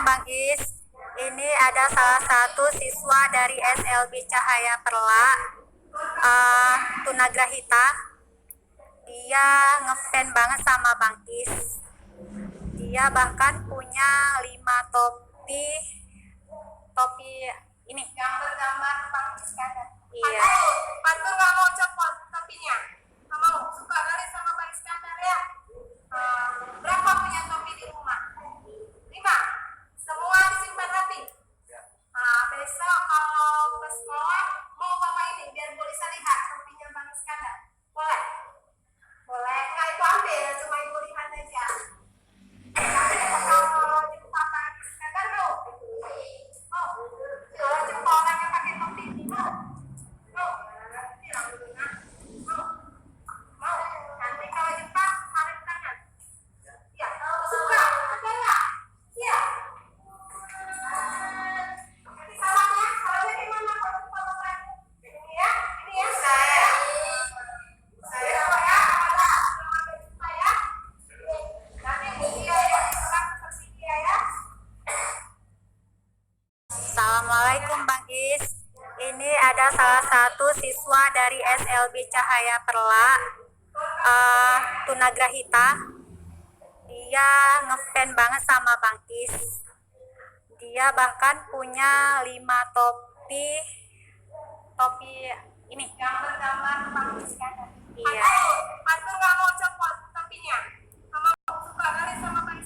Bang Is. Ini ada salah satu siswa dari SLB Cahaya Perla, tunagrahita. Dia ngefans banget sama Bang Is. Dia bahkan punya 5 topi ini gambar-gambar Bang Is kan? Iya. Pantur nggak mau copot topinya? Nggak mau? Suka kali sama Bang Iskandar ya? Berapa punya topi di rumah? 5? Semua disimpan rapi? Nah, besok kalau ke sekolah mau bawa ini biar bisa lihat topinya Bang Iskandar. Boleh? Boleh. Nggak ibu ambil, cuma ibu lihat aja. Tapi kalau jumpa Bang Iskandar no. Oh, kalau jumpa orang yang pakai topi ini no. No. Bilang dulu nah. No. Mau. Nanti kalau jumpa tarik tangan. Ya. Suka. Ada nggak? Iya. Nanti salamnya. Salamnya gimana kalau jumpa Bapak? Ini ya. Ini ya. Saya. Saya apa ya? Ada. Sampai jumpa ya. Nanti dia yang orang seperti dia ya. Assalamualaikum Bang Is. Ini ada salah satu siswa dari SLB Cahaya Perla, tunagrahita. Dia ngefans banget sama Bang Is. Dia bahkan punya 5 topi ini Gambar-gambar Bang Is kan? Iya. Pantur nggak mau copot topinya? Nggak mau? Suka kali sama Bang